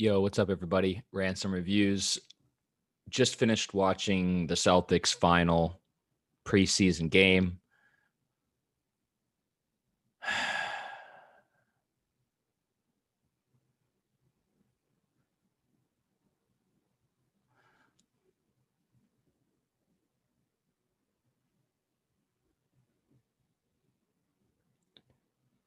Yo, what's up, everybody? Ransom Reviews. Just finished watching the Celtics' final preseason game.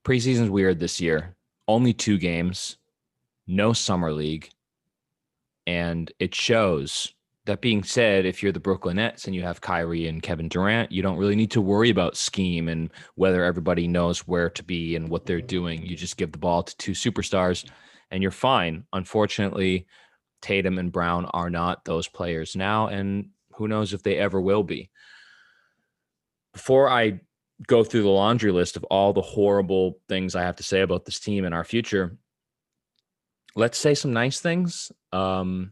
Preseason's weird this year. Only 2 games, no summer league, and it shows. That being said, if you're the Brooklyn Nets and you have Kyrie and Kevin Durant, you don't really need to worry about scheme and whether everybody knows where to be and what they're doing. You just give the ball to two superstars and you're fine. Unfortunately, Tatum and Brown are not those players now, and who knows if they ever will be. Before I go through the laundry list of all the horrible things I have to say about this team and our future, let's say some nice things. Okay.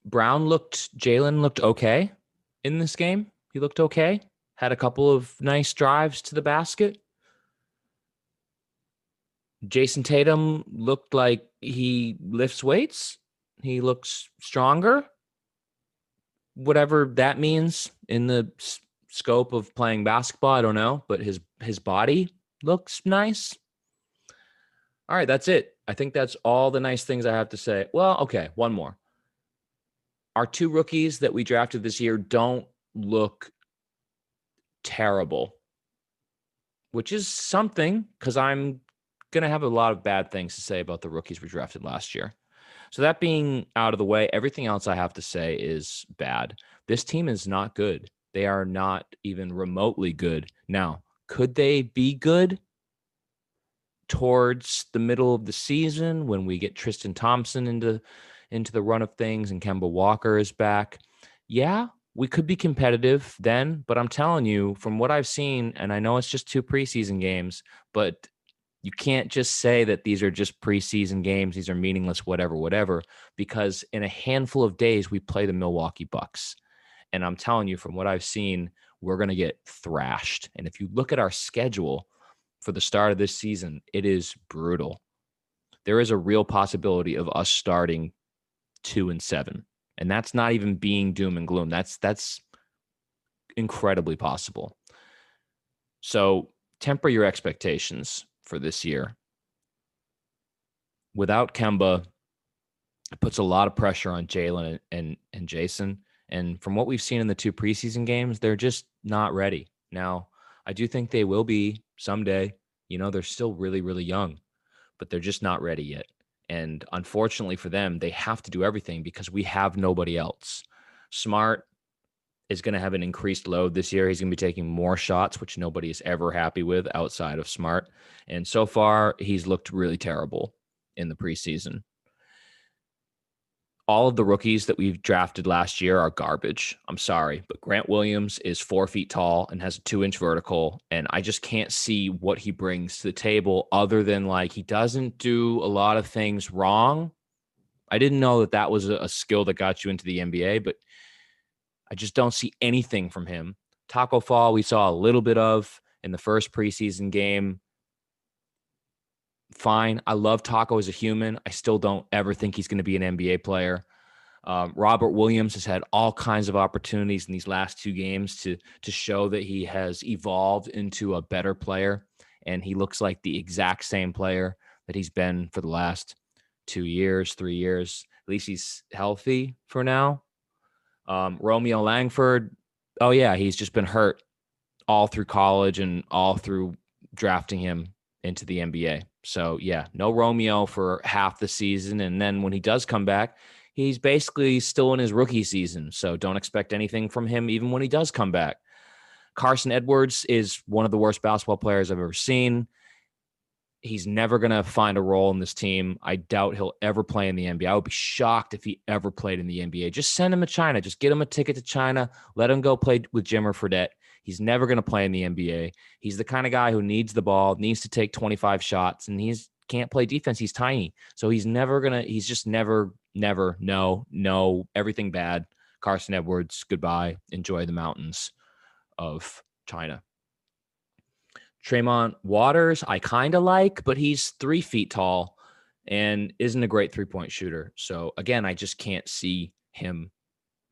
Jalen looked okay in this game. He looked okay. Had a couple of nice drives to the basket. Jason Tatum looked like he lifts weights. He looks stronger. Whatever that means in the scope of playing basketball, I don't know, but his body looks nice. All right, that's it. I think that's all the nice things I have to say. Well, okay, one more. Our 2 rookies that we drafted this year don't look terrible, which is something because I'm going to have a lot of bad things to say about the rookies we drafted last year. So that being out of the way, everything else I have to say is bad. This team is not good. They are not even remotely good. Now, could they be good towards the middle of the season when we get Tristan Thompson into the run of things and Kemba Walker is back? Yeah, we could be competitive then, but I'm telling you, from what I've seen, and I know it's just 2 preseason games, but you can't just say that these are just preseason games. These are meaningless, whatever, because in a handful of days, we play the Milwaukee Bucks. And I'm telling you, from what I've seen, we're going to get thrashed. And if you look at our schedule for the start of this season, it is brutal. There is a real possibility of us starting 2-7. And that's not even being doom and gloom. That's incredibly possible. So temper your expectations for this year. Without Kemba, it puts a lot of pressure on Jalen and Jason. And from what we've seen in the 2 preseason games, they're just not ready. Now, I do think they will be someday. You know, they're still really, really young, but they're just not ready yet. And unfortunately for them, they have to do everything because we have nobody else. Smart is going to have an increased load this year. He's going to be taking more shots, which nobody is ever happy with outside of Smart. And so far, he's looked really terrible in the preseason. All of the rookies that we've drafted last year are garbage. I'm sorry, but Grant Williams is 4 feet tall and has a 2-inch vertical, and I just can't see what he brings to the table other than like he doesn't do a lot of things wrong. I didn't know that was a skill that got you into the NBA, but I just don't see anything from him. Taco Fall, we saw a little bit of in the first preseason game. Fine. I love Taco as a human. I still don't ever think he's going to be an NBA player. Robert Williams has had all kinds of opportunities in these last 2 games to show that he has evolved into a better player, and he looks like the exact same player that he's been for the last 2 years, 3 years. At least he's healthy for now. Romeo Langford, oh yeah, he's just been hurt all through college and all through drafting him into the NBA. So yeah, no Romeo for half the season. And then when he does come back, he's basically still in his rookie season. So don't expect anything from him even when he does come back. Carson Edwards is one of the worst basketball players I've ever seen. He's never going to find a role in this team. I doubt he'll ever play in the NBA. I would be shocked if he ever played in the NBA. Just send him to China. Just get him a ticket to China. Let him go play with Jimmer Fredette. He's never going to play in the NBA. He's the kind of guy who needs the ball, needs to take 25 shots, and he's can't play defense. He's tiny. So he's just never, no, everything bad. Carson Edwards, goodbye. Enjoy the mountains of China. Tremont Waters, I kind of like, but he's 3 feet tall and isn't a great 3-point shooter. So again, I just can't see him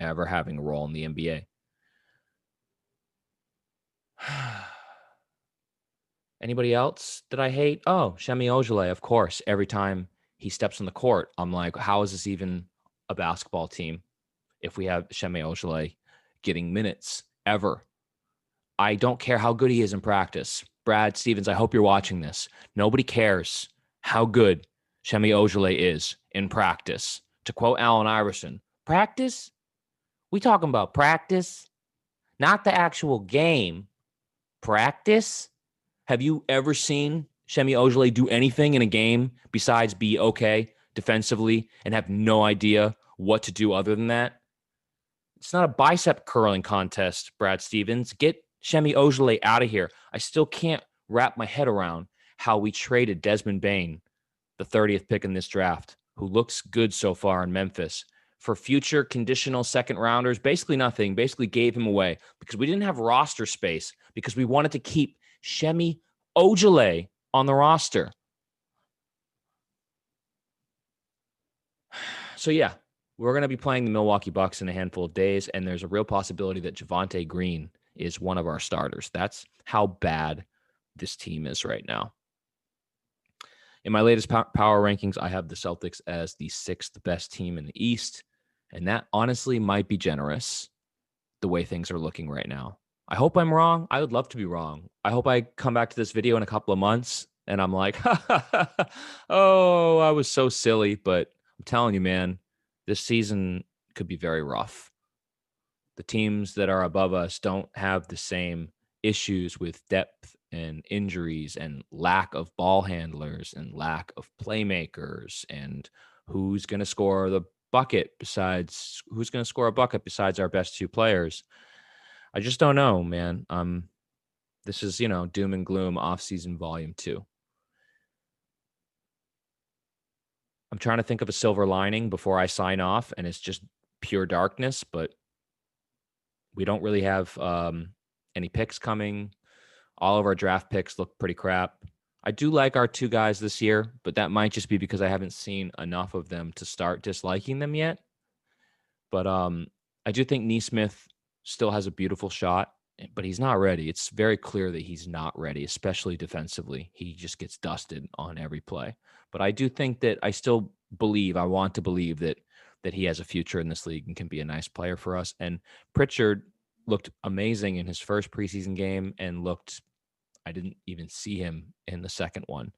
ever having a role in the NBA. Anybody else that I hate? Oh, Shemi Ojale, of course. Every time he steps on the court, I'm like, how is this even a basketball team if we have Shemi Ojale getting minutes ever? I don't care how good he is in practice. Brad Stevens, I hope you're watching this. Nobody cares how good Shemi Ojale is in practice. To quote Allen Iverson, practice? We talking about practice, not the actual game. Practice? Have you ever seen Shemi Ojale do anything in a game besides be okay defensively and have no idea what to do other than that? It's not a bicep curling contest, Brad Stevens. Get Shemi Ojale out of here. I still can't wrap my head around how we traded Desmond Bane, the 30th pick in this draft, who looks good so far in Memphis, for future conditional second rounders. Basically nothing. Basically gave him away because we didn't have roster space because we wanted to keep Shemi Ojale on the roster. So yeah, we're going to be playing the Milwaukee Bucks in a handful of days, and there's a real possibility that Javonte Green is one of our starters. That's how bad this team is right now. In my latest power rankings, I have the Celtics as the 6th best team in the East, and that honestly might be generous the way things are looking right now. I hope I'm wrong. I would love to be wrong. I hope I come back to this video in a couple of months and I'm like, oh, I was so silly. But I'm telling you, man, this season could be very rough. The teams that are above us don't have the same issues with depth and injuries and lack of ball handlers and lack of playmakers and who's going to score the bucket besides who's going to score a bucket besides our best 2 players. I just don't know, man. This is, doom and gloom offseason volume 2. I'm trying to think of a silver lining before I sign off, and it's just pure darkness, but we don't really have any picks coming. All of our draft picks look pretty crap. I do like our 2 guys this year, but that might just be because I haven't seen enough of them to start disliking them yet. But I do think Neesmith still has a beautiful shot, but he's not ready. It's very clear that he's not ready, especially defensively. He just gets dusted on every play. But I do think that I want to believe that he has a future in this league and can be a nice player for us. And Pritchard looked amazing in his first preseason game and I didn't even see him in the second one.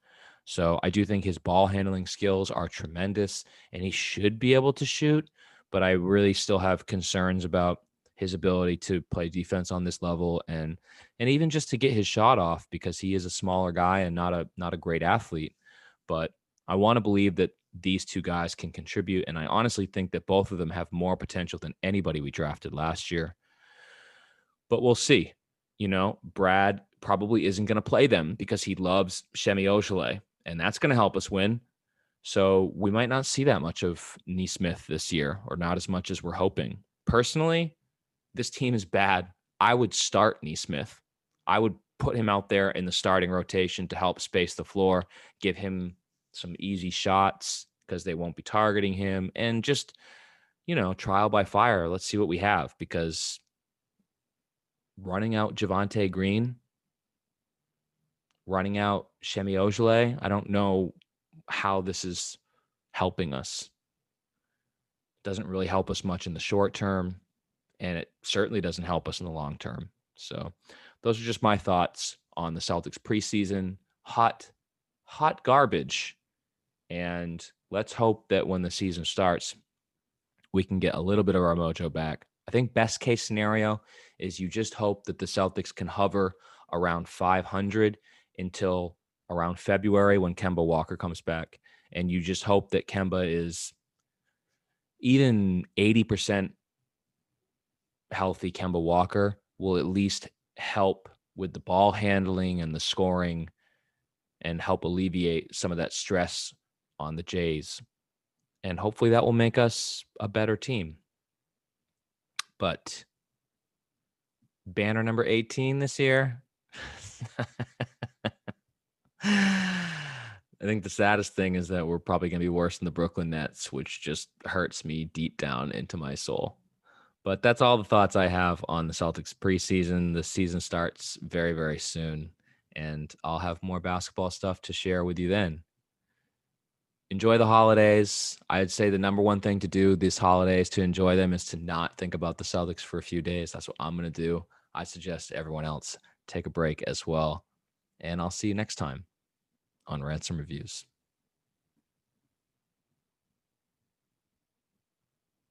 So I do think his ball handling skills are tremendous and he should be able to shoot, but I really still have concerns about his ability to play defense on this level and even just to get his shot off because he is a smaller guy and not a great athlete. But I want to believe that these 2 guys can contribute, and I honestly think that both of them have more potential than anybody we drafted last year. But we'll see. Brad probably isn't going to play them because he loves Shemi Ojale, and that's going to help us win. So we might not see that much of Neesmith this year, or not as much as we're hoping. Personally, this team is bad. I would start Neesmith. I would put him out there in the starting rotation to help space the floor, give him some easy shots because they won't be targeting him, and just, trial by fire. Let's see what we have, because running out Javonte Green, running out Shemi Ojale, I don't know how this is helping us. It doesn't really help us much in the short term, and it certainly doesn't help us in the long term. So those are just my thoughts on the Celtics preseason. Hot garbage. And let's hope that when the season starts, we can get a little bit of our mojo back. I think best case scenario is you just hope that the Celtics can hover around 500 until around February when Kemba Walker comes back. And you just hope that Kemba is even 80% healthy. Kemba Walker will at least help with the ball handling and the scoring and help alleviate some of that stress on the Jays. And hopefully that will make us a better team. But banner number 18 this year, I think the saddest thing is that we're probably going to be worse than the Brooklyn Nets, which just hurts me deep down into my soul. But that's all the thoughts I have on the Celtics preseason. The season starts very, very soon, and I'll have more basketball stuff to share with you then. Enjoy the holidays. I'd say the number one thing to do this holidays to enjoy them is to not think about the Celtics for a few days. That's what I'm going to do. I suggest everyone else take a break as well. And I'll see you next time on Ransom Reviews.